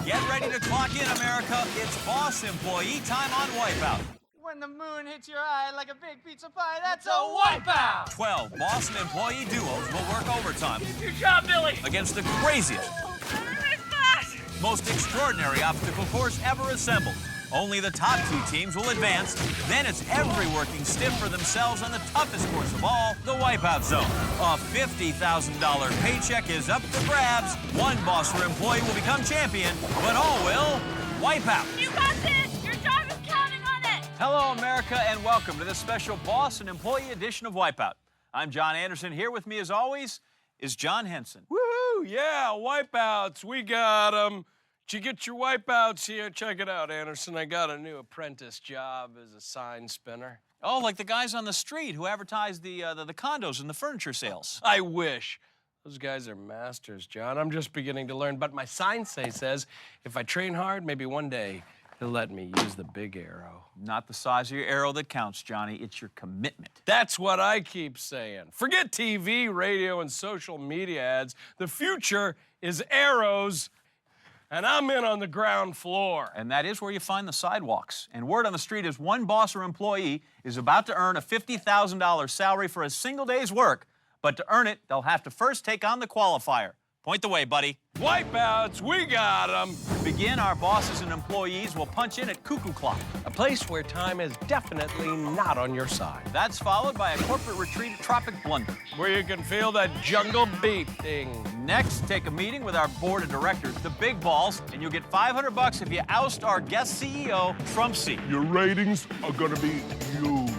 Get ready to clock in, America. It's boss employee time on Wipeout. When the moon hits your eye like a big pizza pie, that's a wipeout! 12 boss and employee duos will work overtime Good job, Billy! against the craziest, most extraordinary obstacle course ever assembled. Only the top 2 teams will advance. Then it's every working stiff for themselves on the toughest course of all, the Wipeout Zone. A $50,000 paycheck is up for grabs. One boss or employee will become champion, but all will wipe out. You got this! Your job is counting on it! Hello, America, and welcome to this special boss and employee edition of Wipeout. I'm John Anderson. Here with me, as always, is John Henson. Woohoo! Yeah, wipeouts. We got them. Did you get your wipeouts here? Check it out, Anderson. I got a new apprentice job as a sign spinner. Oh, like the guys on the street who advertise the condos and the furniture sales. I wish. Those guys are masters, John. I'm just beginning to learn. But my sensei says if I train hard, maybe one day he'll let me use the big arrow. Not the size of your arrow that counts, Johnny. It's your commitment. That's what I keep saying. Forget TV, radio, and social media ads. The future is arrows. And I'm in on the ground floor. And that is where you find the sidewalks. And word on the street is one boss or employee is about to earn a $50,000 salary for a single day's work. But to earn it, they'll have to first take on the qualifier. Point the way, buddy. Wipeouts, we got them. To begin, our bosses and employees will punch in at cuckoo clock. A place where time is definitely not on your side. That's followed by a corporate retreat at Tropic Blunder. Where you can feel that jungle beating. Next, take a meeting with our board of directors, the big balls, and you'll get $500 if you oust our guest CEO, Trumpsy. Your ratings are gonna be huge.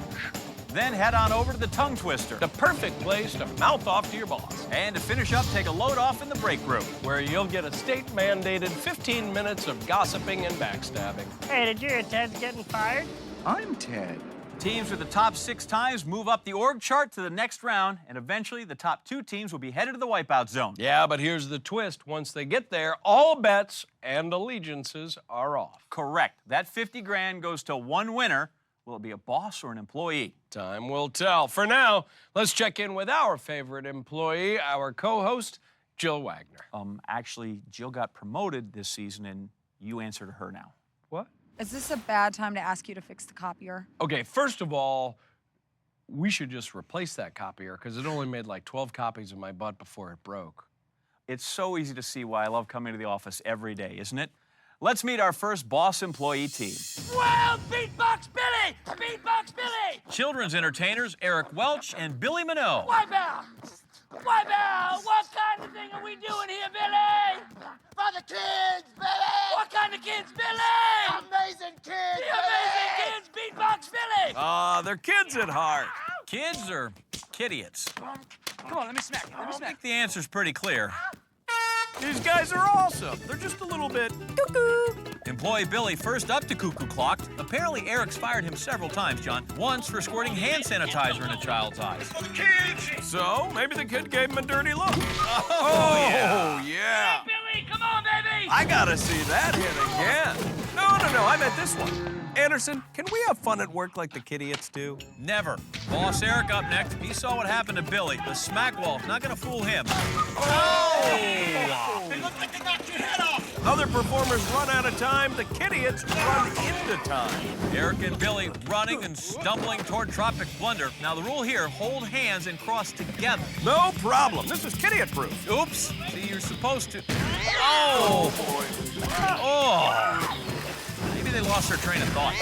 Then head on over to the tongue twister. The perfect place to mouth off to your boss. And to finish up, take a load off in the break room. Where you'll get a state-mandated 15 minutes of gossiping and backstabbing. Hey, did you hear Ted's getting fired? I'm Ted. Teams with the top 6 times move up the org chart to the next round, and eventually the top 2 teams will be headed to the Wipeout Zone. Yeah, but here's the twist. Once they get there, all bets and allegiances are off. Correct. That 50 grand goes to one winner. Will it be a boss or an employee? Time will tell. For now, let's check in with our favorite employee, our co-host, Jill Wagner. Actually, Jill got promoted this season, and you answer to her now. What? Is this a bad time to ask you to fix the copier? Okay, first of all, we should just replace that copier because it only made like 12 copies of my butt before it broke. It's so easy to see why I love coming to the office every day, isn't it? Let's meet our first boss employee team. Well, Beatbox Billy! Beatbox Billy! Children's entertainers Eric Welch and Billy Minot. Wipeout! Wipeout! What kind of thing are we doing here, Billy? For the kids, Billy! What kind of kids, Billy? Amazing kids, The amazing kids, Beatbox Billy! They're kids at heart. Kids or kidiots? Come on, let me smack you. I think the answer's pretty clear. These guys are awesome. They're just a little bit cuckoo. Employee Billy first up to cuckoo clocked. Apparently, Eric's fired him several times, John. Once for squirting hand sanitizer in a child's eyes. So, maybe the kid gave him a dirty look. Oh, yeah. Billy, come on, baby! I gotta see that hit again. No, I meant this one. Anderson, can we have fun at work like the kidiots do? Never. Boss Eric up next. He saw what happened to Billy. The smack wall's not gonna fool him. Oh! They look like they knocked your head off! Other performers run out of time, the kidiots run into time. Eric and Billy running and stumbling toward Tropic Blunder. Now, the rule here, hold hands and cross together. No problem. This is kidiot-proof. Oops. See, you're supposed to... Oh! Oh! Maybe they lost their train of thought.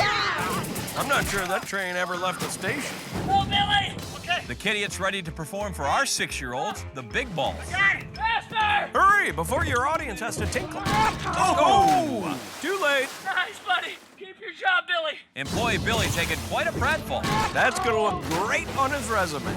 I'm not sure that train ever left the station. Oh, Billy! Okay. The kidiots ready to perform for our 6-year-olds, the big balls. Okay, faster! Hurry, before your audience has to tinkle. Oh! Too late. Nice, buddy. Keep your job, Billy. Employee Billy taking quite a pratfall. That's gonna look great on his resume.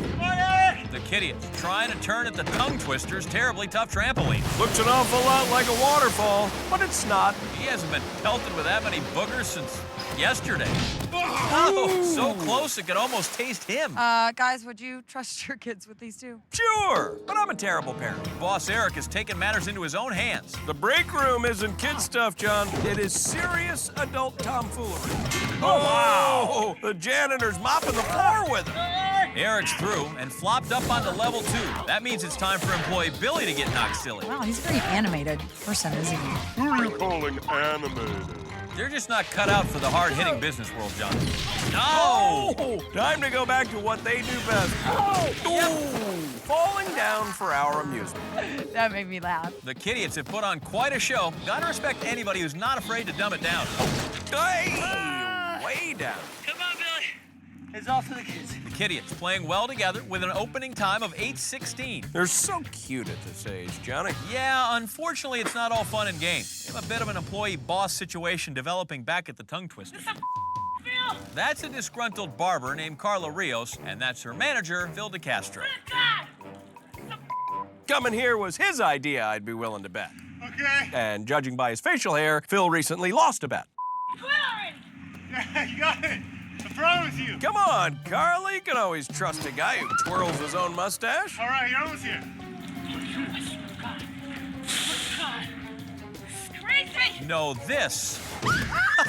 The kidiots trying to turn at the tongue twister's terribly tough trampoline. Looks an awful lot like a waterfall, but it's not. He hasn't been pelted with that many boogers since yesterday. Oh, so close it could almost taste him. Guys, would you trust your kids with these two? Sure, but I'm a terrible parent. Boss Eric is taking matters into his own hands. The break room isn't kid stuff, John. It is serious adult tomfoolery. Oh, wow. The janitor's mopping the floor with him. Eric's through and flopped up onto level 2. That means it's time for employee Billy to get knocked silly. Wow, he's a very animated person, isn't he? Who are you calling animated? They're just not cut out for the hard-hitting business world, John. No! Oh, time to go back to what they do best. Falling down for our amusement. That made me laugh. The Kidiots have put on quite a show. Gotta respect anybody who's not afraid to dumb it down. Hey, way down. Come on, Billy. It's all for the kids. The Kidiots playing well together with an opening time of 8:16. They're so cute at this age, Johnny. Yeah, unfortunately, it's not all fun and games. We have a bit of an employee-boss situation developing back at the Tongue Twister. Phil! That's a disgruntled barber named Carla Rios, and that's her manager, Phil DeCastro. God! Coming here was his idea, I'd be willing to bet. Okay. And judging by his facial hair, Phil recently lost a bet. Quilling! Yeah, you got it. What's wrong with you? Come on, Carly. You can always trust a guy who twirls his own mustache. All right, you're almost here. Crazy! No, this.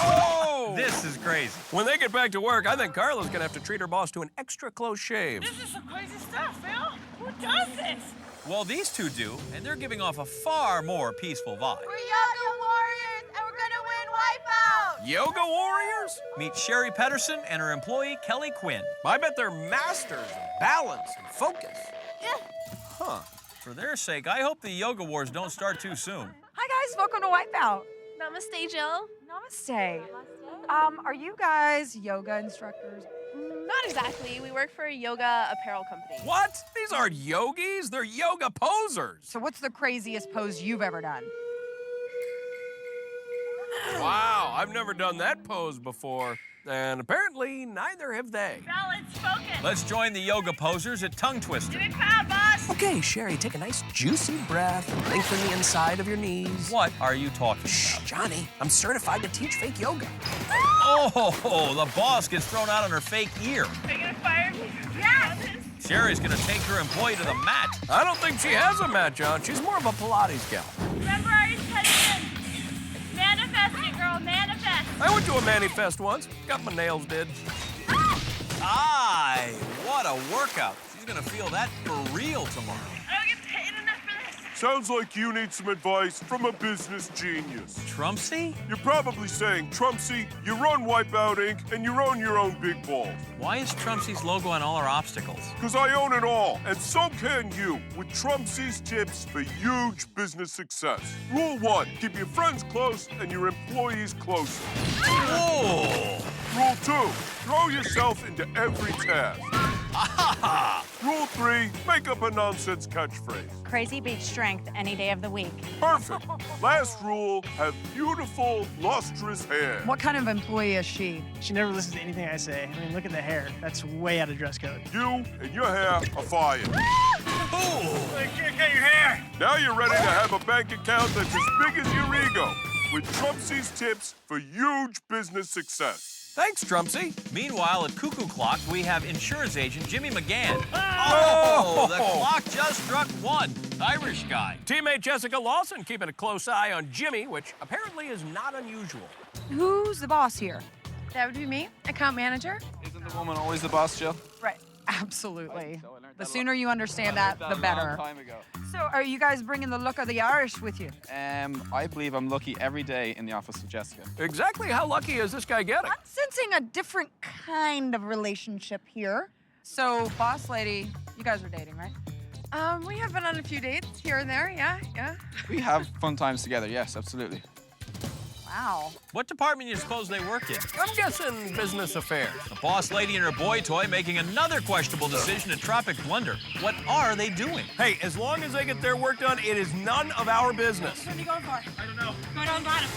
Oh! This is crazy. When they get back to work, I think Carla's gonna have to treat her boss to an extra close shave. This is some crazy stuff, Phil. Who does this? Well, these two do, and they're giving off a far more peaceful vibe. We're Yoga Warriors, and we're gonna win Wipeout! Yoga warriors? Meet Sherry Pedersen and her employee, Kelly Quinn. I bet they're masters of balance and focus. Huh. For their sake, I hope the yoga wars don't start too soon. Hi, guys. Welcome to Wipeout. Namaste, Jill. Namaste. Are you guys yoga instructors? Not exactly. We work for a yoga apparel company. What? These aren't yogis, they're yoga posers. So what's the craziest pose you've ever done? Wow, I've never done that pose before. And apparently, neither have they. Balance, focus. Let's join the yoga posers at Tongue Twister. Big power, boss. Okay, Sherry, take a nice juicy breath and lengthen the inside of your knees. What are you talking Shh, about? Johnny, I'm certified to teach fake yoga. Oh, the boss gets thrown out on her fake ear. Are you gonna fire me? Yes! Sherry's gonna take her employee to the mat. I don't think she has a mat, John. She's more of a Pilates gal. Remember our intention. Manifest it, girl, manifest. I went to a manifest once, got my nails did. Aye, what a workout. She's gonna feel that for real tomorrow. I don't get paid enough for this. Sounds like you need some advice from a business genius. Trumpsy? You're probably saying, Trumpsy, you run Wipeout Inc. and you own your own big balls. Why is Trumpsy's logo on all our obstacles? Because I own it all, and so can you, with Trumpsy's tips for huge business success. Rule 1, keep your friends close and your employees closer. Oh! Rule 2, throw yourself into every task. Rule 3, make up a nonsense catchphrase. Crazy beats strength any day of the week. Perfect. Last rule, have beautiful, lustrous hair. What kind of employee is she? She never listens to anything I say. I mean, look at the hair. That's way out of dress code. You and your hair are fired. Oh! I can't cut your hair. Now you're ready to have a bank account that's as big as your ego with Trumpsy's tips for huge business success. Thanks, Trumpsy. Meanwhile, at Cuckoo Clock, we have insurance agent Jimmy McGann. Oh, the clock just struck 1. Irish guy. Teammate Jessica Lawson keeping a close eye on Jimmy, which apparently is not unusual. Who's the boss here? That would be me, account manager. Isn't the woman always the boss, Jill? Right. Absolutely. So I learned The that sooner you understand that, the a long better. time ago. So are you guys bringing the look of the Irish with you? I believe I'm lucky every day in the office with Jessica. Exactly how lucky is this guy getting? I'm sensing a different kind of relationship here. So, boss lady, you guys are dating, right? We have been on a few dates here and there, yeah. We have fun times together, yes, absolutely. Wow. What department do you suppose they work in? I'm guessing business affairs. The boss lady and her boy toy making another questionable decision at Tropic Blunder. What are they doing? Hey, as long as they get their work done, it is none of our business. What are you going for? I don't know. Go down bottom.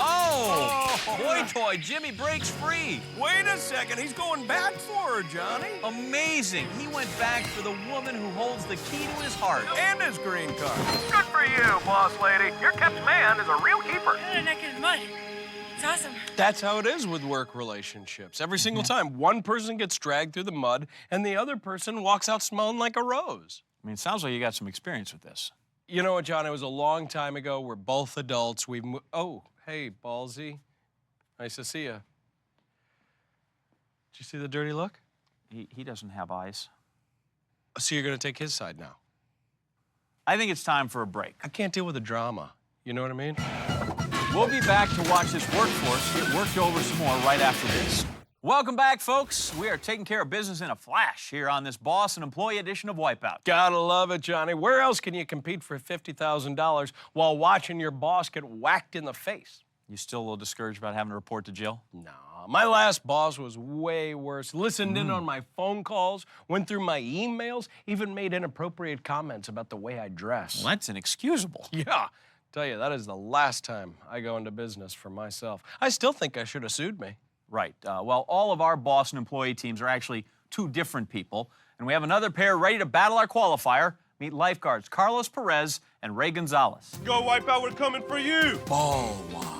Oh! Boy toy, Jimmy breaks free. Wait a second, he's going back for her, Johnny. Amazing. He went back for the woman who holds the key to his heart. And his green card. Good for you, boss lady. Your kept man is a real keeper. I'm neck in mud. It's awesome. That's how it is with work relationships. Every single time, one person gets dragged through the mud, and the other person walks out smelling like a rose. I mean, it sounds like you got some experience with this. You know what, John? It was a long time ago. We're both adults. Oh, hey, Ballsy. Nice to see you. Did you see the dirty look? He doesn't have eyes. So you're going to take his side now? I think it's time for a break. I can't deal with the drama. You know what I mean? We'll be back to watch this workforce get worked over some more right after this. Welcome back, folks. We are taking care of business in a flash here on this boss and employee edition of Wipeout. Gotta love it, Johnny. Where else can you compete for $50,000 while watching your boss get whacked in the face? You still a little discouraged about having to report to Jill? No, my last boss was way worse. Listened in on my phone calls, went through my emails, even made inappropriate comments about the way I dress. Well, that's inexcusable. Yeah. Tell you, that is the last time I go into business for myself. I still think I should have sued me. Right. Well, all of our boss and employee teams are actually two different people, and we have another pair ready to battle our qualifier. Meet lifeguards Carlos Perez and Ray Gonzalez. Go Wipeout, we're coming for you. Ball watch.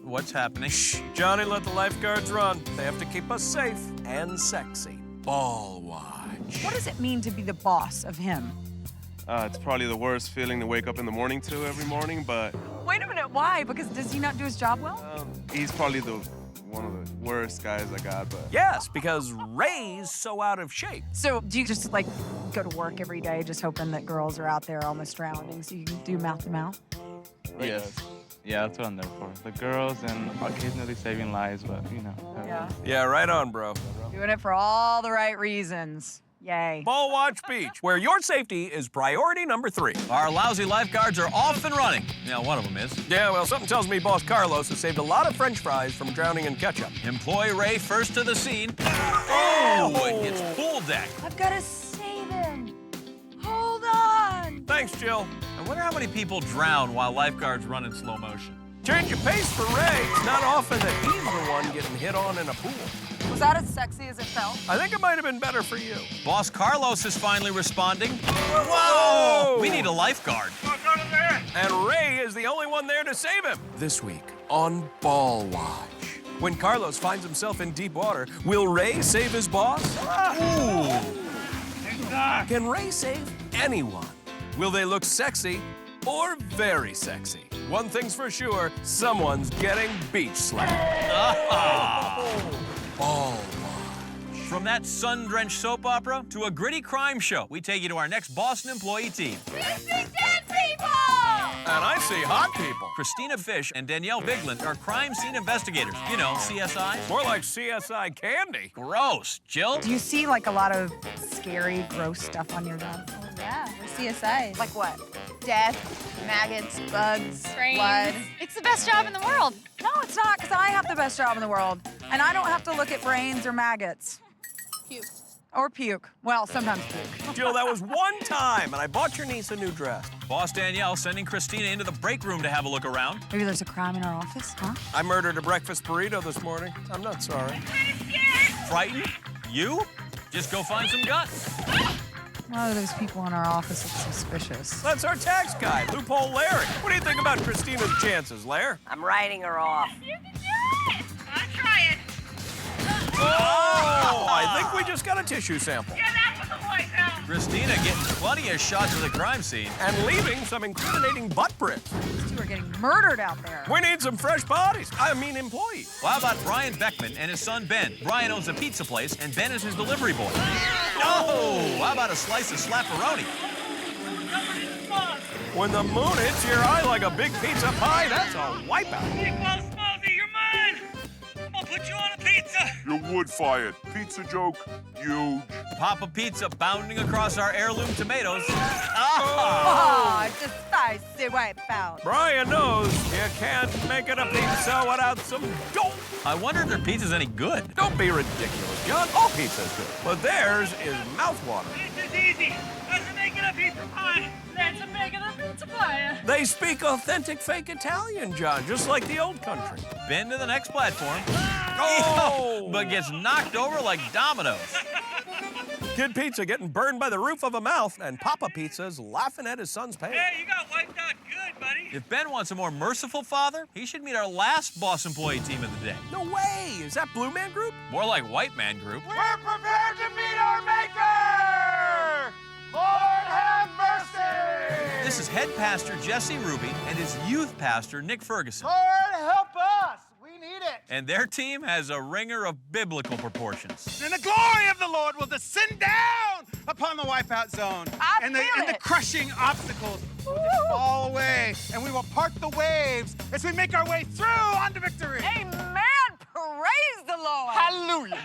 What's happening? Shh, Johnny, let the lifeguards run. They have to keep us safe and sexy. Ball watch. What does it mean to be the boss of him? It's probably the worst feeling to wake up in the morning to every morning, but Wait a minute, why? Because does he not do his job well? he's probably one of the worst guys I got, but... Yes, because Ray's so out of shape. So do you just like go to work every day just hoping that girls are out there almost drowning so you can do mouth to mouth? Yes. Yeah, that's what I'm there for. The girls and occasionally saving lives, but you know. Yeah. Yeah, right on, bro. Doing it for all the right reasons. Yay. Ball Watch Beach, where your safety is priority number 3. Our lousy lifeguards are off and running. Now, one of them is. Yeah, well, something tells me Boss Carlos has saved a lot of French fries from drowning in ketchup. Employee Ray first to the scene. Oh, it hits pool deck. I've got to save him. Hold on. Thanks, Jill. I wonder how many people drown while lifeguards run in slow motion. Change of pace for Ray. It's not often that he's the one getting hit on in a pool. Was that as sexy as it felt? I think it might have been better for you. Boss Carlos is finally responding. Whoa! We need a lifeguard. And Ray is the only one there to save him. This week on Ball Watch. When Carlos finds himself in deep water, will Ray save his boss? Ooh. Can Ray save anyone? Will they look sexy or very sexy? One thing's for sure, someone's getting beach slapped. Ball Watch. From that sun-drenched soap opera to a gritty crime show, we take you to our next Boston employee team. We see dead people! And I see hot people. Christina Fish and Danielle Bigland are crime scene investigators. You know, CSI. More like CSI candy. Gross. Jill? Do you see like a lot of scary, gross stuff on your job? Oh, yeah, we're CSIs. Like what? Death, maggots, bugs, Brains. blood. It's the best job in the world. No, it's not, because I have the best job in the world. And I don't have to look at brains or maggots. Puke. Or puke. Well, sometimes puke. Jill, that was one time, and I bought your niece a new dress. Boss Danielle sending Christina into the break room to have a look around. Maybe there's a crime in our office, huh? I murdered a breakfast burrito this morning. I'm not sorry. Frightened? You? Just go find some guts. A lot of those people in our office look suspicious. That's our tax guy, Loophole Larry. What do you think about Christina's chances, Lair? I'm writing her off. You can do it! I'm trying. Oh, I think we just got a tissue sample. Yeah, that was a white out. Christina getting plenty of shots of the crime scene. And leaving some incriminating butt prints. These two are getting murdered out there. We need some fresh bodies. I mean employees. Well, how about Brian Beckman and his son Ben? Brian owns a pizza place, and Ben is his delivery boy. Oh, how about a slice of slapperoni? When the moon hits your eye like a big pizza pie, that's a wipeout. Meatball Smallsy, you're mine. I'll put you on a pizza. You're wood-fired. Pizza joke, huge. Papa Pizza bounding across our heirloom tomatoes. Oh, just spicy wipeout. Brian knows you can't make it a pizza without some dough. I wonder if their pizza's any good. Don't be ridiculous, John. All pizza's good. But theirs is mouthwatering. This is easy. Let's make it a pizza pie. Let's make it a pizza pie. They speak authentic fake Italian, John, just like the old country. Ben to the next platform. Oh! But gets knocked over like dominoes. Kid Pizza getting burned by the roof of a mouth, and Papa Pizza's laughing at his son's pain. Hey, you got wiped out good, buddy. If Ben wants a more merciful father, he should meet our last boss employee team of the day. No way! Is that Blue Man Group? More like White Man Group. We're prepared to meet our maker. Lord have mercy. This is head pastor Jesse Ruby and his youth pastor Nick Ferguson. Lord help us. We need it. And their team has a ringer of biblical proportions. And the glory of the Lord will descend down upon the wipeout zone. And the crushing obstacles will just fall away. And we will part the waves as we make our way through onto victory. Amen. Praise the Lord. Hallelujah.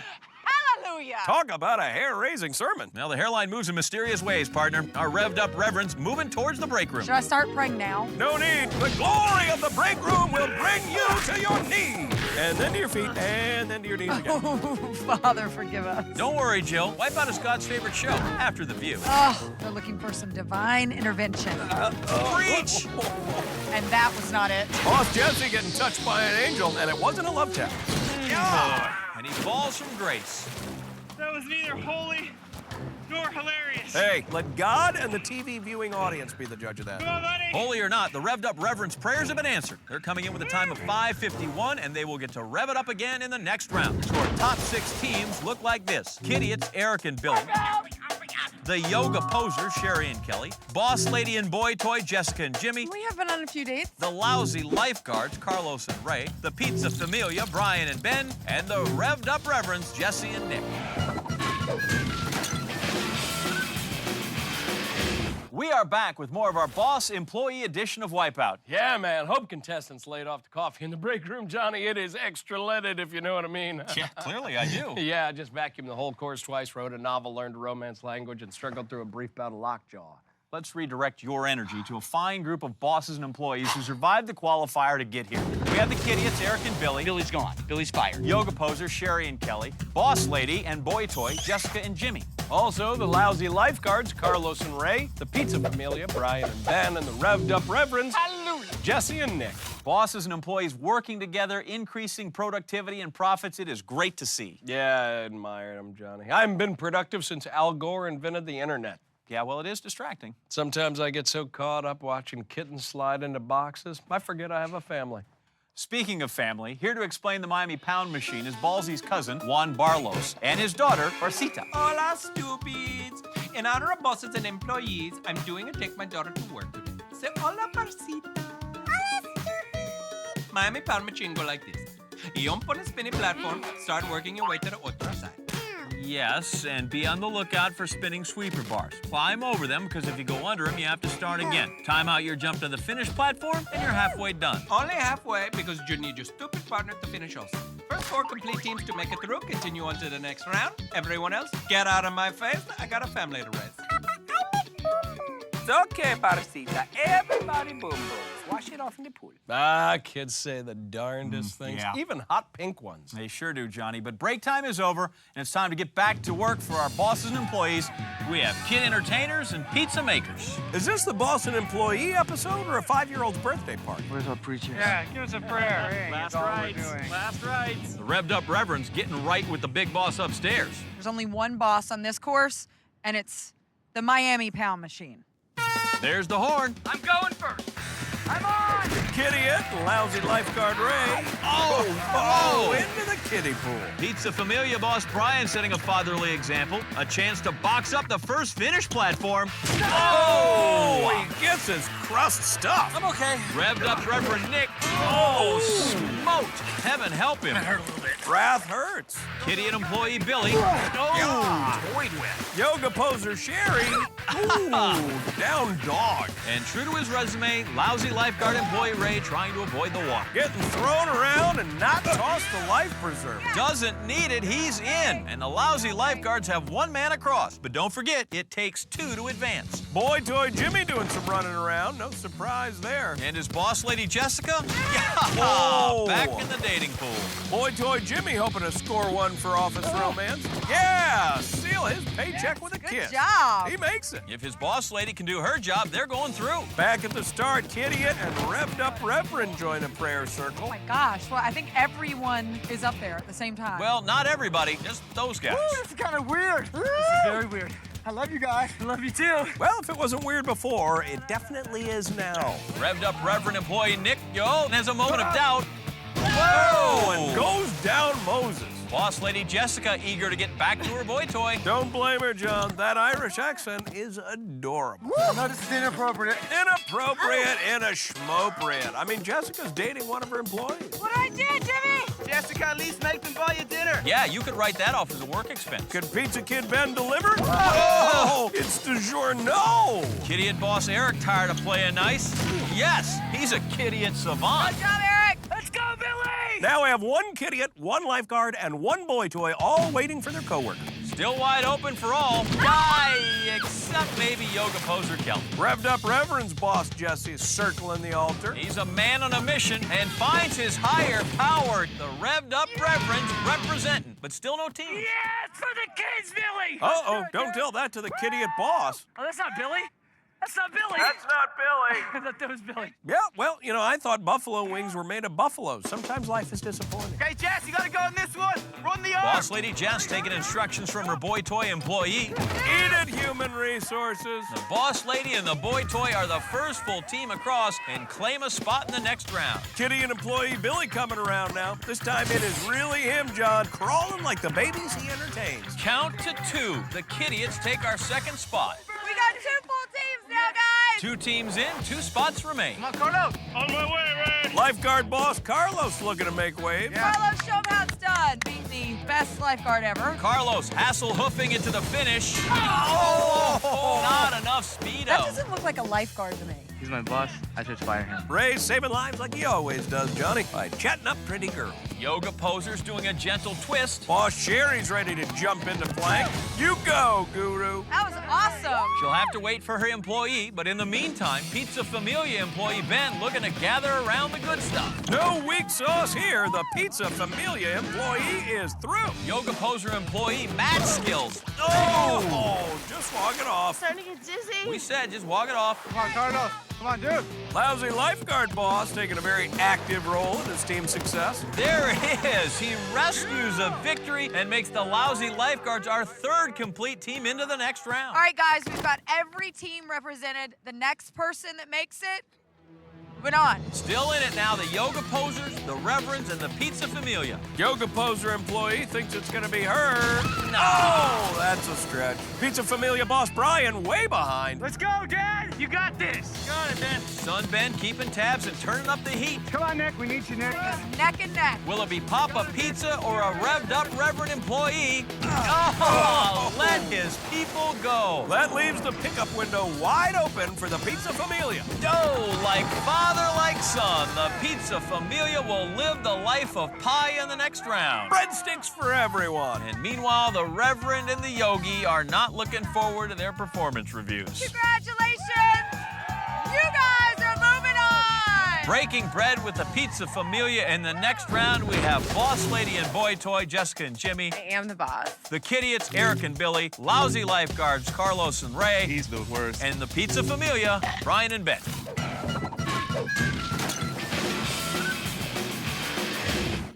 Hallelujah. Talk about a hair-raising sermon. Now, the hairline moves in mysterious ways, partner. Our revved-up reverends moving towards the break room. Should I start praying now? No need. The glory of the break room will bring you to your knees. And then to your feet, and then to your knees again. Oh, Father, forgive us. Don't worry, Jill. Wipeout is God's favorite show, After the View. Oh, they're looking for some divine intervention. Preach! And that was not it. Boss Jesse getting touched by an angel, and it wasn't a love tap. And he falls from grace. That was neither holy nor hilarious. Hey, let God and the TV viewing audience be the judge of that. Come on, buddy. Holy or not, the revved-up reverends' prayers have been answered. They're coming in with a time of 5:51, and they will get to rev it up again in the next round. So our top 6 teams look like this. Kidiots, Eric and Billy. The yoga posers, Sherry and Kelly. Boss Lady and Boy Toy, Jessica and Jimmy. We have been on a few dates. The lousy lifeguards, Carlos and Ray. The pizza familia, Brian and Ben. And the revved-up reverends, Jesse and Nick. We are back with more of our boss employee edition of Wipeout. Yeah, man. Hope contestants laid off the coffee in the break room, Johnny. It is extra leaded, if you know what I mean. Yeah, clearly I do. Yeah, I just vacuumed the whole course twice, wrote a novel, learned a romance language, and struggled through a brief bout of lockjaw. Let's redirect your energy to a fine group of bosses and employees who survived the qualifier to get here. We have the Kidiots, Eric and Billy. Billy's gone. Billy's fired. Yoga posers, Sherry and Kelly. Boss Lady and Boy Toy, Jessica and Jimmy. Also, the lousy lifeguards, Carlos and Ray. The pizza familia, Brian and Ben. And the revved-up reverends, Hallelujah. Jesse and Nick. Bosses and employees working together, increasing productivity and profits. It is great to see. Yeah, I admire them, Johnny. I haven't been productive since Al Gore invented the internet. Yeah, well, it is distracting. Sometimes I get so caught up watching kittens slide into boxes, I forget I have a family. Speaking of family, here to explain the Miami Pound Machine is Ballsy's cousin, Juan Barlos, and his daughter, Barcita. Hola, stupids. In honor of bosses and employees, I'm doing a take my daughter to work today. Say hola, Barcita. Hola, stupid. Miami Pound Machine go like this. Jump on a spinning platform, start working your way to the other side. Yes, and be on the lookout for spinning sweeper bars. Climb over them, because if you go under them, you have to start again. Time out your jump to the finish platform, and you're halfway done. Only halfway, because you need your stupid partner to finish also. First 4 complete teams to make it through, continue on to the next round. Everyone else, get out of my face. I got a family to raise. It's okay, Barcita. Everybody boom boom. Wash it off in the pool. Ah, kids say the darndest things, yeah. even hot pink ones. They sure do, Johnny. But break time is over, and it's time to get back to work for our bosses and employees. We have kid entertainers and pizza makers. Is this the boss and employee episode or a 5-year-old's birthday party? Where's our preacher? Yeah, give us a prayer. Last rites. Last rites. The revved-up reverends getting right with the big boss upstairs. There's only one boss on this course, and it's the Miami Pound Machine. There's the horn. I'm going first. I'm on! Kidiot, lousy lifeguard Ray. Oh! Into the kiddie pool. Pizza Familia boss Brian setting a fatherly example. A chance to box up the first finish platform. Oh! He gets his crust stuffed. I'm okay. Revved up Reverend Nick. Oh, smoked. Heaven help him. That hurt a little bit. Wrath hurts. Kitty and employee Billy. Oh, toyed with. Yoga poser Sherry. Ooh, down dog. And true to his resume, lousy lifeguard employee Ray trying to avoid the water. Getting thrown around and not tossed the life preserver. Doesn't need it, he's in. And the lousy lifeguards have 1 man across. But don't forget, it takes 2 to advance. Boy Toy Jimmy doing some running around. No surprise there. And his boss lady Jessica? Whoa. Back in the dating pool. Boy Toy Jimmy hoping to score 1 for office romance. Yeah, seal his paycheck with a kiss. Good job. He makes it. If his boss lady can do her job, they're going through. Back at the start, Kidiot and revved up Reverend join a prayer circle. Oh my gosh, well, I think everyone is up there at the same time. Well, not everybody, just those guys. This is kind of weird. This is very weird. I love you guys. I love you too. Well, if it wasn't weird before, it definitely is now. Revved up Reverend employee Nick, and has a moment of doubt. Whoa! And goes down Moses. Boss lady Jessica eager to get back to her boy toy. Don't blame her, John. That Irish accent is adorable. No, this is inappropriate. Inappropriate and a schmopriate. I mean, Jessica's dating one of her employees. What did I do, Jimmy? Jessica, at least make them buy you dinner. Yeah, you could write that off as a work expense. Could Pizza Kid Ben deliver? Oh, it's DiGiorno. Kitty boss Eric tired of playing nice? Yes, he's a kitty savant. Good job, Eric. Let's go, Billy! Now we have one kitty, one lifeguard, and one boy toy, all waiting for their coworkers. Still wide open for all. Yay! Except maybe yoga poser Kelly. Revved up Reverend's boss, Jesse, is circling the altar. He's a man on a mission and finds his higher power. The revved up Reverend's representing, but still no team. Yeah, it's for the kids, Billy! Uh-oh, don't tell that to the kitty boss. Oh, that's not Billy. That's not Billy. That's not Billy. I thought that was Billy. Yeah, well, you know, I thought buffalo wings were made of buffaloes. Sometimes life is disappointing. Okay, Jess, you gotta go on this one. Run the arm. Boss lady Jess taking instructions from her boy toy employee. Eat it, human resources. The boss lady and the boy toy are the first full team across and claim a spot in the next round. Kitty and employee Billy coming around now. This time it is really him, John, crawling like the babies he entertains. Count to 2. The Kiddiots take our second spot. We got 2 full teams now, guys. 2 teams in, 2 spots remain. Come on, Carlos. On my way, Ray. Lifeguard boss Carlos looking to make waves. Yeah. Carlos, show him how it's done. Being the best lifeguard ever. Carlos hassle hoofing it to the finish. Oh! Not enough speedo. That doesn't look like a lifeguard to me. He's my boss. I should fire him. Ray's saving lives like he always does, Johnny, by chatting up pretty girls. Yoga posers doing a gentle twist. Boss Sherry's ready to jump into plank. You go, Guru. That was awesome. She'll have to wait for her employee, but in the meantime, Pizza Familia employee Ben looking to gather around the good stuff. No weak sauce here. The Pizza Familia employee is through. Yoga poser employee Matt Skills. Oh, just walk it off. Starting to get dizzy. We said just walk it off. Come on, Carlos. Come on, dude. Lousy lifeguard boss taking a very active role in his team's success. There it is. He rescues a victory and makes the lousy lifeguards our 3rd complete team into the next round. All right, guys, we've got every team represented. The next person that makes it, moving on. Still in it now, the yoga posers, the reverends, and the Pizza Familia. Yoga poser employee thinks it's going to be her. No, oh, that's a stretch. Pizza Familia boss Brian way behind. Let's go, Dad. You got this. Got it, Ben. Son Ben keeping tabs and turning up the heat. Come on, Nick. We need you, Nick. Neck and neck. Will it be Papa Pizza or a revved up reverend employee? Oh, let his people go. That leaves the pickup window wide open for the Pizza Familia. Oh, like father, like son, the Pizza Familia will live the life of pie in the next round. Breadsticks for everyone. And meanwhile, the Reverend and the Yogi are not looking forward to their performance reviews. Congratulations! You guys are moving on! Breaking bread with the Pizza Familia. In the next round, we have Boss Lady and Boy Toy, Jessica and Jimmy. I am the boss. The Kiddiots, Eric and Billy. Lousy lifeguards, Carlos and Ray. He's the worst. And the Pizza Familia, Brian and Ben.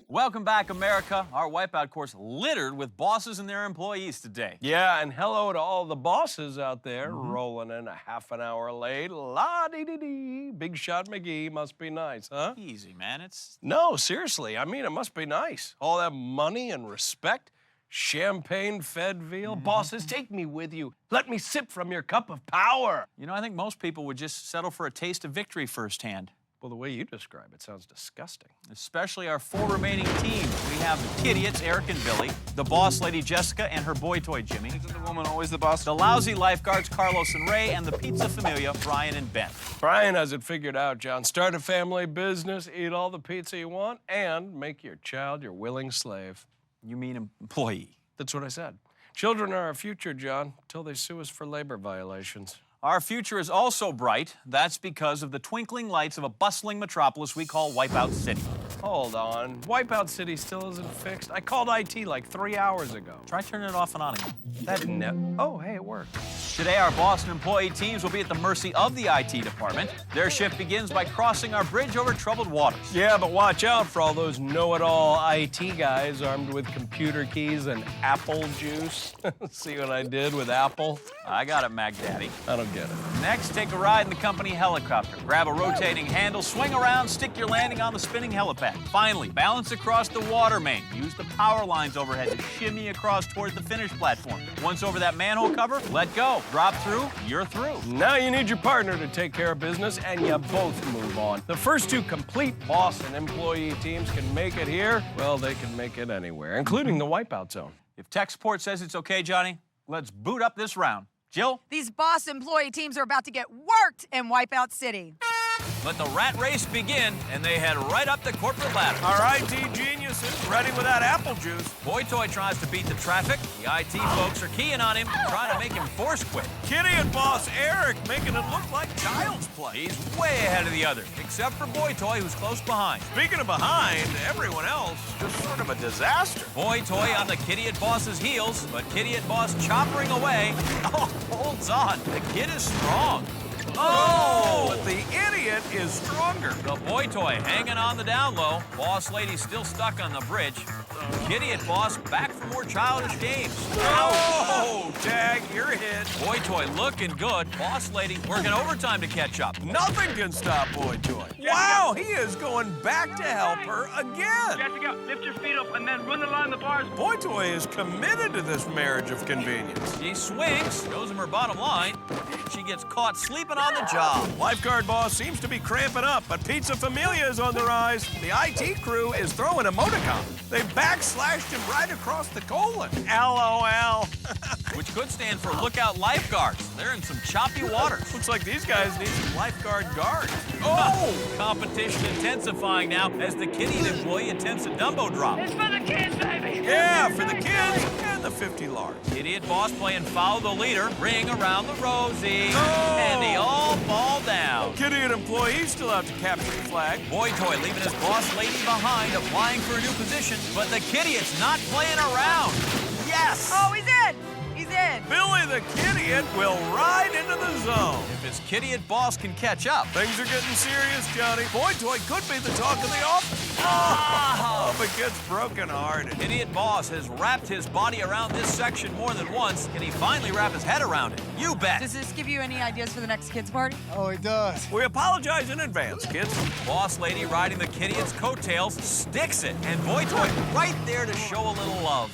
Welcome back, America. Our Wipeout course littered with bosses and their employees today. Yeah, and hello to all the bosses out there rolling in a half an hour late. La-dee-dee-dee. Big Shot McGee must be nice, huh? Easy, man. It's... No, seriously. I mean, it must be nice. All that money and respect. Champagne-fed veal. Bosses, take me with you. Let me sip from your cup of power. You know, I think most people would just settle for a taste of victory firsthand. Well, the way you describe it sounds disgusting. Especially our 4 remaining teams. We have the Kiddiots, Eric and Billy, the boss lady Jessica and her boy toy Jimmy. Isn't the woman always the boss? The lousy lifeguards Carlos and Ray, and the Pizza Familia Brian and Ben. Brian has it figured out, John. Start a family business, eat all the pizza you want, and make your child your willing slave. You mean employee? That's what I said. Children are our future, John, till they sue us for labor violations. Our future is also bright. That's because of the twinkling lights of a bustling metropolis we call Wipeout City. Hold on. Wipeout City still isn't fixed. I called IT like 3 hours ago. Try turning it off and on again. That didn't... Oh, hey, it worked. Today, our boss and employee teams will be at the mercy of the IT department. Their shift begins by crossing our bridge over troubled waters. Yeah, but watch out for all those know-it-all IT guys armed with computer keys and apple juice. See what I did with apple? I got it, Mag Daddy. I don't get it. Next, take a ride in the company helicopter. Grab a rotating handle, swing around, stick your landing on the spinning helipad. pad. Finally, balance across the water main. Use the power lines overhead to shimmy across toward the finish platform. Once over that manhole cover, let go. Drop through, you're through. Now you need your partner to take care of business, and you both move on. The first two complete boss and employee teams can make it here. Well, they can make it anywhere, including the Wipeout Zone. If tech support says it's okay, Johnny, let's boot up this round. Jill? These boss employee teams are about to get worked in Wipeout City. Let the rat race begin, and they head right up the corporate ladder. Our IT geniuses ready with that apple juice. Boy Toy tries to beat the traffic. The IT folks are keying on him, trying to make him force quit. Kitty and Boss Eric making it look like child's play. He's way ahead of the others, except for Boy Toy, who's close behind. Speaking of behind, everyone else just sort of a disaster. Boy Toy on the Kitty at Boss's heels, but Kitty at Boss choppering away. Oh, holds on. The kid is strong. Oh, but the idiot is stronger. The Boy Toy hanging on the down low. Boss Lady still stuck on the bridge. Kitty at Boss back for more childish games. Oh, Tag, you're hit. Boy Toy looking good. Boss Lady working overtime to catch up. Nothing can stop Boy Toy. Wow, he is going back to help her again. Jessica, lift your feet up and then run along the bars. Boy Toy is committed to this marriage of convenience. She swings, shows him her bottom line. She gets caught sleeping on the job. Lifeguard Boss seems to be cramping up, but Pizza Familia is on the rise. The IT crew is throwing emoticons. They backslashed him right across the colon. LOL. Which could stand for Lookout Lifeguards. They're in some choppy waters. Looks like these guys need some lifeguard guards. Oh! Competition intensifying now as the Kitty employee attempts a Dumbo drop. It's for the kids, baby. Yeah, for the kids and the 50 large. Idiot Boss playing follow the leader. Ring around the rosy. Oh! And they all fall down. Kitty and employees still out to capture the flag. Boy Toy leaving his Boss Lady behind, applying for a new position. But the Kitty is not playing around. Yes! Oh, he's in! He's in! Billy the Kitty will ride into the zone. If his Kitty at Boss can catch up. Things are getting serious, Johnny. Boy Toy could be the talk of the office. Oh, but gets broken-hearted. Kitty at Boss has wrapped his body around this section more than once. Can he finally wrap his head around it? You bet. Does this give you any ideas for the next kids' party? Oh, it does. We apologize in advance, kids. Boss Lady riding the Kitty's coattails sticks it. And Boy Toy right there to show a little love.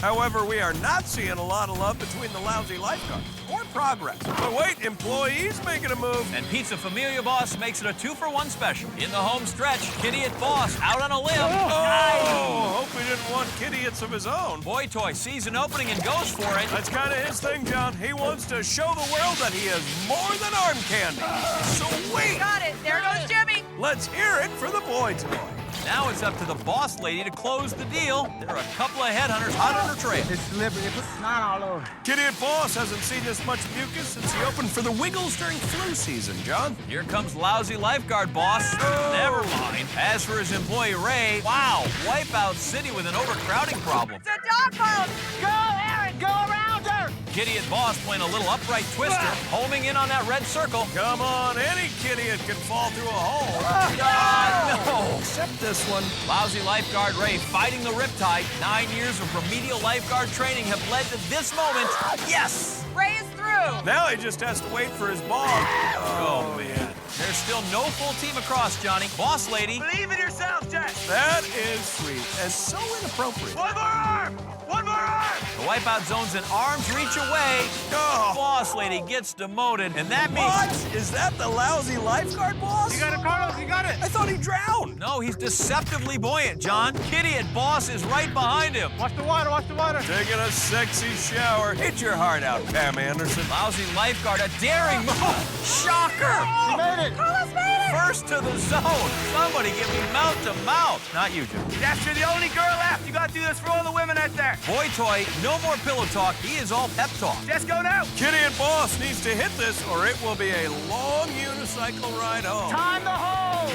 However, we are not seeing a lot of love between the lousy lifeguards or progress. But wait, employees making a move. And Pizza Familia Boss makes it a 2-for-1 special. In the home stretch, Kitty at Boss out on a limb. Oh, hope he didn't want Kitty-its of his own. Boy Toy sees an opening and goes for it. That's kind of his thing, John. He wants to show the world that he is more than arm candy. Sweet. Got it. There goes Jimmy. Let's hear it for the Boy Toy. Now it's up to the Boss Lady to close the deal. There are a couple of headhunters hot on her trail. It's slippery. It puts snot all over. Kitty at Boss hasn't seen this much mucus since he opened for the Wiggles during flu season, John. Here comes lousy lifeguard Boss. Never mind. As for his employee Ray, wow, Wipeout City with an overcrowding problem. It's a dog boat. Go, Aaron, go around her. Kitty at Boss playing a little upright twister, homing in on that red circle. Come on, any Kitty can fall through a hole. No! Except this one. Lousy lifeguard Ray fighting the riptide. 9 years of remedial lifeguard training have led to this moment. Yes! Ray is through. Now he just has to wait for his ball. Oh, man. There's still no full team across, Johnny. Boss Lady. Believe in yourself, Jess. That is sweet and so inappropriate. One more arm. One more arm. The Wipeout Zone's in arm's reach away. Oh. Boss Lady gets demoted, and that means... What? Is that the lousy lifeguard boss? You got it, Carlos. You got it. I thought he drowned. No, he's deceptively buoyant, John. Kitty at Boss is right behind him. Watch the water. Watch the water. Taking a sexy shower. Hit your heart out, Pam Anderson. Lousy lifeguard, a daring move. Shocker! You made it. Carlos made it. First to the zone. Somebody give me mouth to mouth. Not you, Jim. Jess, you're the only girl left. You got to do this for all the women out there. Boy Toy, no more pillow talk. He is all pep talk. Jess, go now. Kitty and Boss needs to hit this, or it will be a long unicycle ride home. Time to hold.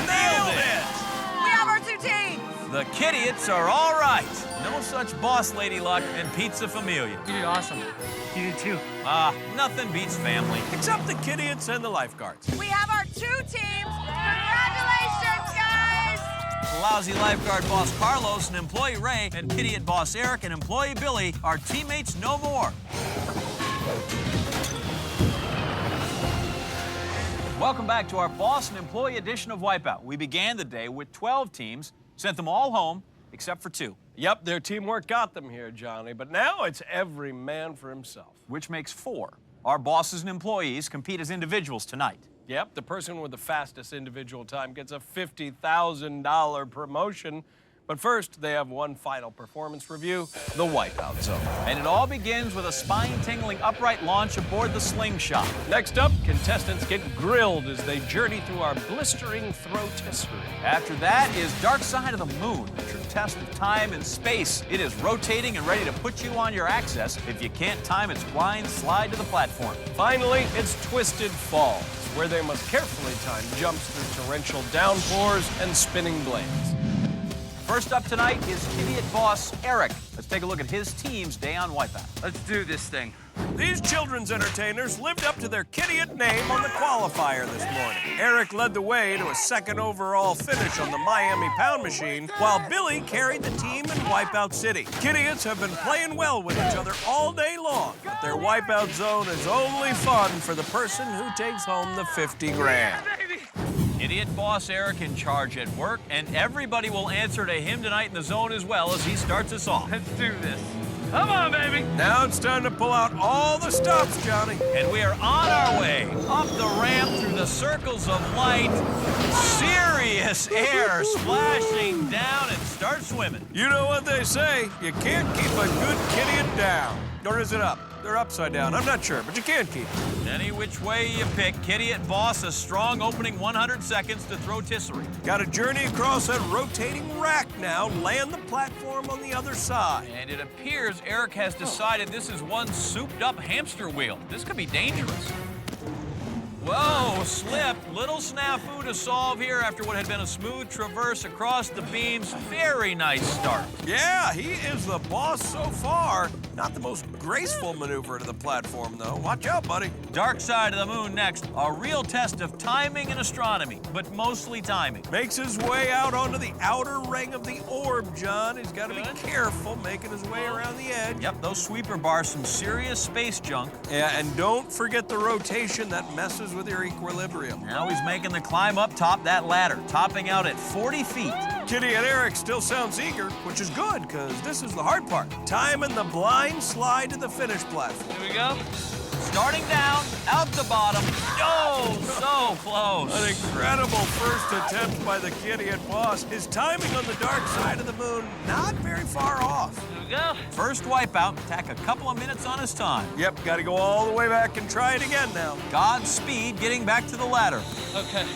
Nailed it! We have our two teams. The Kitty-its are all right. No such Boss Lady luck and Pizza Familia. You did awesome. You did too. Nothing beats family. Except the Kitty-its and the lifeguards. We have our two teams. Congratulations, guys. Lousy lifeguard Boss Carlos and employee Ray and Kitty-it Boss Eric and employee Billy are teammates no more. Welcome back to our boss and employee edition of Wipeout. We began the day with 12 teams, sent them all home, except for 2. Yep, their teamwork got them here, Johnny, but now it's every man for himself. Which makes 4. Our bosses and employees compete as individuals tonight. Yep, the person with the fastest individual time gets a $50,000 promotion. But first, they have one final performance review, the Wipeout Zone. And it all begins with a spine-tingling upright launch aboard the slingshot. Next up, contestants get grilled as they journey through our blistering throw-tisserie. After that is Dark Side of the Moon, a true test of time and space. It is rotating and ready to put you on your axis. If you can't time its blind slide to the platform. Finally, it's Twisted Falls, where they must carefully time jumps through torrential downpours and spinning blades. First up tonight is idiot boss Eric. Let's take a look at his team's day on Wipeout. Let's do this thing. These children's entertainers lived up to their Kidiot name on the Qualifier this morning. Eric led the way to a 2nd overall finish on the Miami Pound Machine, while Billy carried the team in Wipeout City. Kidiots have been playing well with each other all day long, but their Wipeout Zone is only fun for the person who takes home the 50 grand. Idiot boss Eric in charge at work, and everybody will answer to him tonight in the zone as well as he starts us off. Let's do this. Come on, baby. Now it's time to pull out all the stops, Johnny. And we are on our way up the ramp through the circles of light. Serious air splashing down and start swimming. You know what they say, you can't keep a good Kidiot down. Or is it up? They're upside down. I'm not sure, but you can't keep them. Any which way you pick, Kidiot boss a strong opening 100 seconds to throw tisserie. Got to journey across that rotating rack now, land the platform on the other side. And it appears Eric has decided this is one souped-up hamster wheel. This could be dangerous. Whoa, slip. Little snafu to solve here after what had been a smooth traverse across the beams. Very nice start. Yeah, he is the boss so far. Not the most graceful maneuver to the platform, though. Watch out, buddy. Dark Side of the Moon next. A real test of timing and astronomy, but mostly timing. Makes his way out onto the outer ring of the orb, John. He's got to be careful making his way around the edge. Yep, those sweeper bars, some serious space junk. Yeah, and don't forget the rotation that messes with your equilibrium. Now he's making the climb up top that ladder, topping out at 40 feet. Kitty and Eric still sounds eager, which is good, because this is the hard part. Timing the blind slide to the finish platform. Here we go. Starting down, out the bottom. Oh, so close. An incredible first attempt by the Kidiot boss. His timing on the Dark Side of the Moon, not very far off. Here we go. First Wipeout, tack a couple of minutes on his time. Yep, got to go all the way back and try it again now. Godspeed getting back to the ladder. Okay.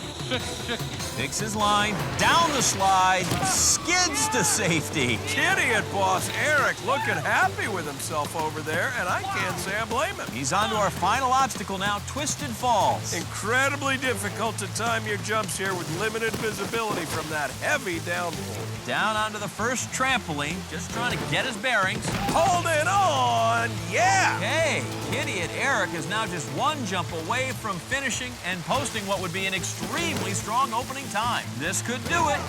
Picks his line, down the slide, skids to safety. Kidiot boss Eric looking happy with himself over there, and I can't say I blame him. He's on to our final obstacle now, Twisted Falls. Incredibly difficult to time your jumps here with limited visibility from that heavy downpour. Down onto the first trampoline, just trying to get his bearings. Holding on, yeah! Hey, Kidiot Eric is now just one jump away from finishing and posting what would be an extremely strong opening time. This could do it.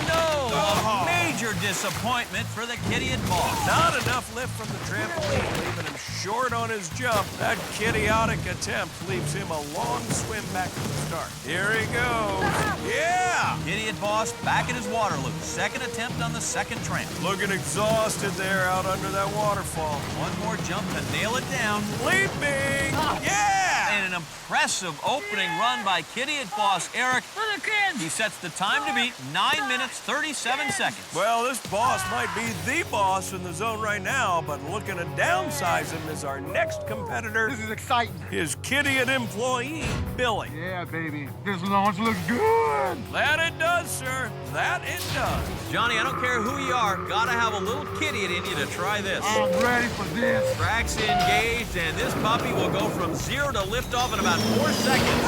No, a major disappointment for the Kidiot boss. Not enough lift from the trampoline, leaving him short on his jump. That kidiotic attempt leaves him a long swim back to the start. Here he goes. Yeah! Kidiot boss back at his Waterloo. Second attempt on the second tramp. Looking exhausted there out under that waterfall. One more jump to nail it down. Leaping! Yeah! And an impressive opening run by Kidiot boss Eric. For the kids! He sets the time to beat 9 minutes, 37 seconds. Well, this boss might be the boss in the zone right now, but looking to downsize him is our next competitor. This is exciting. His Kidiot employee, Billy. Yeah, baby. This launch looks good. That it does, sir. That it does. Johnny, I don't care who you are, gotta have a little Kidiot in you to try this. I'm ready for this. Tracks engaged, and this puppy will go from 0 to liftoff in about 4 seconds.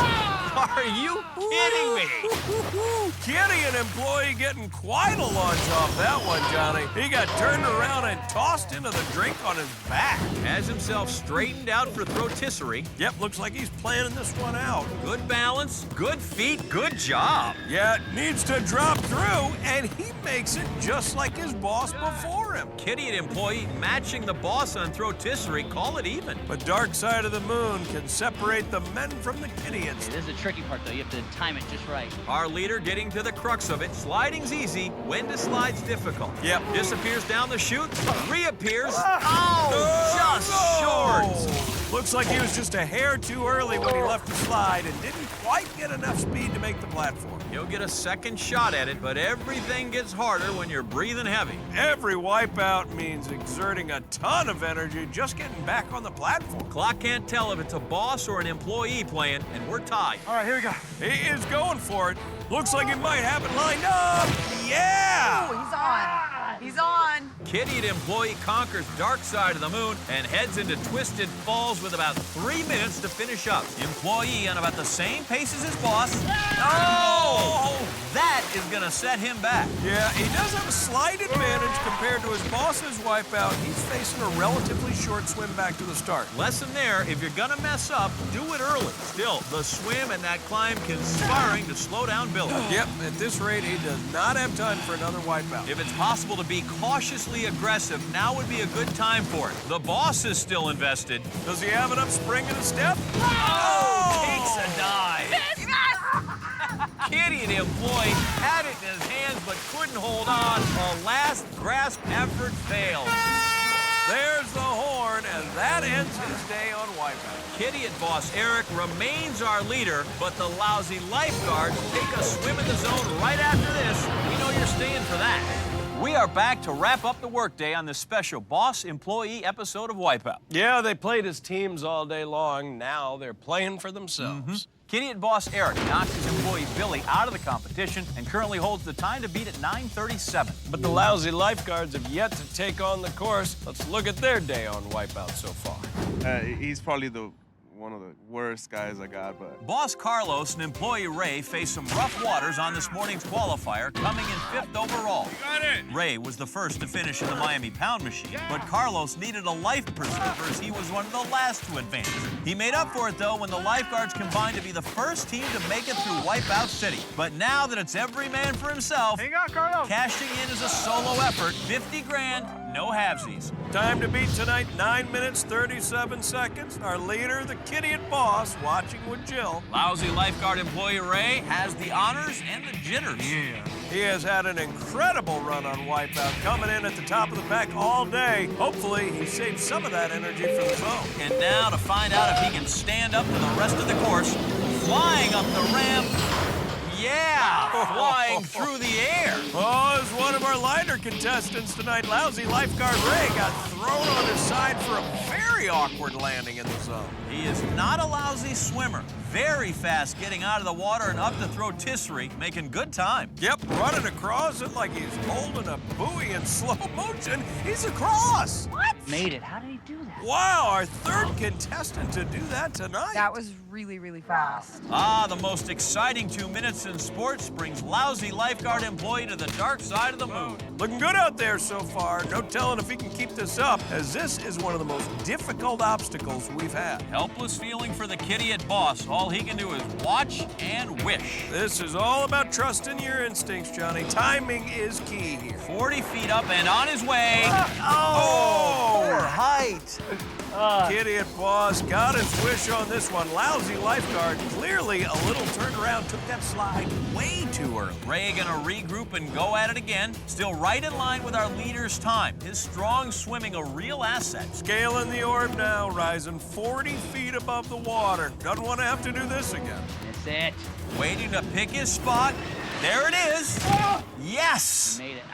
Are you kidding me? Kitty, an employee, getting quite a lunge off that one, Johnny. He got turned around and tossed into the drink on his back. Has himself straightened out for throatisserie. Yep, looks like he's planning this one out. Good balance, good feet, good job. Yeah, needs to drop through, and he makes it just like his boss before him. Kitty, an employee, matching the boss on throatisserie. Call it even. But Dark Side of the Moon can separate the men from the Kitties. This is the tricky part, though. You have to time it just right. Our leader getting to the crux of it. Sliding's easy, when to slide's difficult. Yep. Disappears down the chute, reappears. Just short. Looks like he was just a hair too early when he left the slide and didn't quite get enough speed to make the platform. He'll get a second shot at it, but everything gets harder when you're breathing heavy. Every wipeout means exerting a ton of energy just getting back on the platform. Clock can't tell if it's a boss or an employee playing, and we're tied. All right, here we go. He is going for it. Looks like he might have it lined up. Yeah! Oh, he's on. He's on. Kitty, the employee, conquers Dark Side of the Moon and heads into Twisted Falls with about 3 minutes to finish up. Employee on about the same pace as his boss. Oh! That is gonna set him back. Yeah, he does have a slight advantage compared to his boss's wipeout. He's facing a relatively short swim back to the start. Lesson there, if you're gonna mess up, do it early. Still, the swim and that climb conspiring to slow down Billy. Yep, at this rate, he does not have time for another wipeout. If it's possible to be cautiously aggressive, now would be a good time for it. The boss is still invested. Does he have enough spring in his step? Takes a dive. Kitty, the employee, had it in his hands but couldn't hold on. A last grasp effort failed. There's the horn, and that ends his day on Wipeout. Kitty and Boss Eric remains our leader, but the lousy lifeguards take a swim in the zone right after this. We know you're staying for that. We are back to wrap up the workday on this special boss-employee episode of Wipeout. Yeah, they played as teams all day long. Now they're playing for themselves. Kitty and Boss Eric knocks his employee Billy out of the competition and currently holds the time to beat at 9:37. But the lousy lifeguards have yet to take on the course. Let's look at their day on Wipeout so far. He's probably one of the worst guys I got, but... Boss Carlos and employee Ray faced some rough waters on this morning's qualifier, coming in 5th overall. Got it! Ray was the first to finish in the Miami Pound Machine, but Carlos needed a life preserver as he was one of the last to advance. He made up for it, though, when the lifeguards combined to be the first team to make it through Wipeout City. But now that it's every man for himself, Hang on, Carlos. cashing in as a solo effort, 50 grand, no halvesies. Time to beat tonight, 9 minutes, 37 seconds. Our leader, the Kitty and Boss, watching with Jill. Lousy lifeguard employee Ray has the honors and the jitters. Yeah. He has had an incredible run on Wipeout, coming in at the top of the pack all day. Hopefully, he saved some of that energy for the zone. And now to find out if he can stand up to the rest of the course, flying up the ramp. Yeah, flying through the air. Oh, as one of our lighter contestants tonight, lousy lifeguard Ray got thrown on his side for a very awkward landing in the zone. He is not a lousy swimmer. Very fast getting out of the water and up to throatisserie, making good time. Yep, running across it like he's holding a buoy in slow motion. He's across. What? Made it. How did he do that? Wow, our third contestant to do that tonight. That was really, really fast. Ah, the most exciting 2 minutes in sports brings lousy lifeguard employee to the dark side of the moon. Looking good out there so far. No telling if he can keep this up, as this is one of the most difficult obstacles we've had. Helpless feeling for the Kitty at Boss. All he can do is watch and wish. This is all about trusting your instincts, Johnny. Timing is key here. 40 feet up and on his way. Poor height. Kitty and Boss got his wish on this one. Lousy lifeguard, clearly a little turnaround, took that slide way too early. Ray gonna regroup and go at it again. Still right in line with our leader's time. His strong swimming a real asset. Scaling the orb now, rising 40 feet above the water. Doesn't want to have to do this again. That's it. Waiting to pick his spot. There it is. Yes! Made it.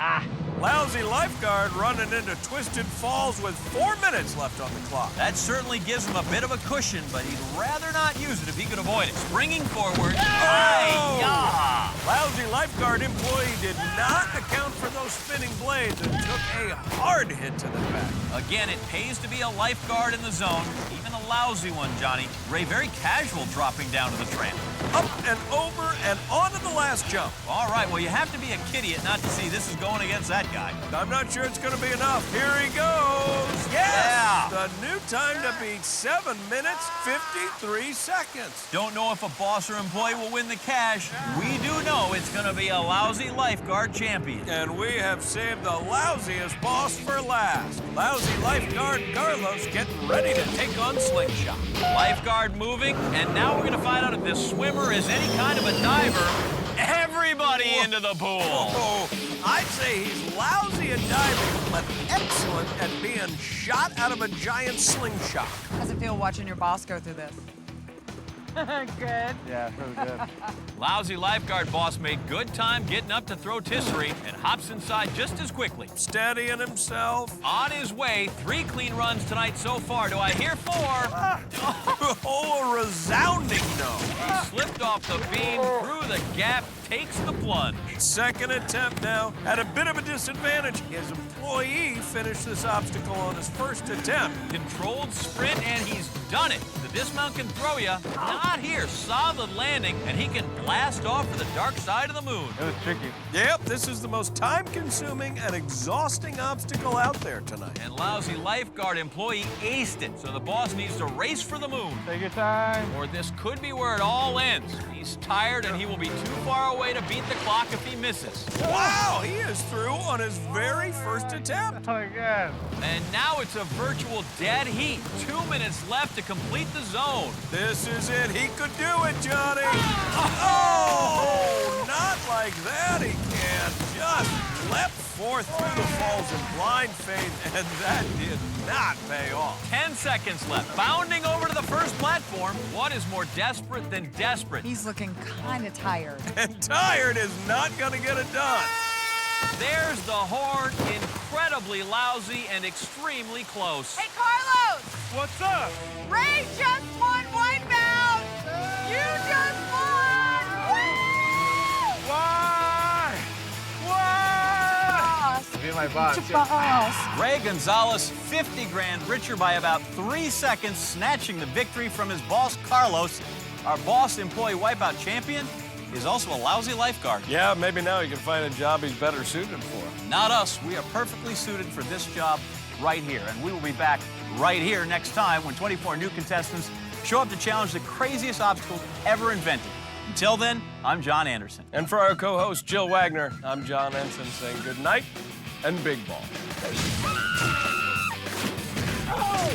Lousy lifeguard running into Twisted Falls with 4 minutes left on the clock. That certainly gives him a bit of a cushion, but he'd rather not use it if he could avoid it. Springing forward. Lousy lifeguard employee did not account for those spinning blades and took a hard hit to the back. Again, it pays to be a lifeguard in the zone, even a lousy one, Johnny. Ray very casual dropping down to the tramp. up and over and onto the last jump. All right, well, you have to be a idiot not to see this is going against that guy. I'm not sure it's going to be enough. Here he goes. Yes! Yeah. The new time to beat 7 minutes, 53 seconds. Don't know if a boss or employee will win the cash. We do know it's going to be a lousy lifeguard champion. And we have saved the lousiest boss for last. Lousy lifeguard Carlos getting ready to take on Slingshot. Lifeguard moving, and now we're going to find out if this swimmer is any kind of a diver. Everybody into the pool. Oh, I'd say he's lousy at diving, but excellent at being shot out of a giant slingshot. How's it feel watching your boss go through this? Good. Yeah, really good. Lousy lifeguard boss made good time getting up to throw tisserie and hops inside just as quickly. Steadying himself. On his way, 3 clean runs tonight so far. Do I hear 4? Oh, a resounding no. He slipped off the beam, through the gap, takes the plunge. Second attempt now. At a bit of a disadvantage. His employee finished this obstacle on his first attempt. Controlled sprint, and he's done it. The dismount can throw you. Not here. Solid landing, and he can blast off for the dark side of the moon. It was tricky. Yep, this is the most time-consuming and exhausting obstacle out there tonight. And lousy lifeguard employee aced it, so the boss needs to race for the moon. Take your time. Or this could be where it all ends. He's tired, and he will be too far away to beat the clock if he misses. Wow, he is through on his very first attempt. Oh my God. And now it's a virtual dead heat. 2 minutes left to complete the zone. This is it. He could do it, Johnny. Oh, not like that. He can't. Just leapt forth through the falls in blind faith, and that did not pay off. 10 seconds left. Bounding over to the first platform. What is more desperate than desperate? He's looking kind of tired. And tired is not going to get it done. There's the horn. Incredibly lousy and extremely close. Hey, Carlos! What's up? Ray just won Wipeout! You just won! Woo! Why? Why? Boss. Be my boss. Boss. Ray Gonzalez, 50 grand richer by about 3 seconds, snatching the victory from his boss, Carlos. Our boss employee Wipeout Champion is also a lousy lifeguard. Yeah, maybe now he can find a job he's better suited for. Not us. We are perfectly suited for this job right here. And we will be back right here next time when 24 new contestants show up to challenge the craziest obstacles ever invented. Until then, I'm John Anderson. And for our co-host, Jill Wagner, I'm John Ensign saying good night and big ball. Oh!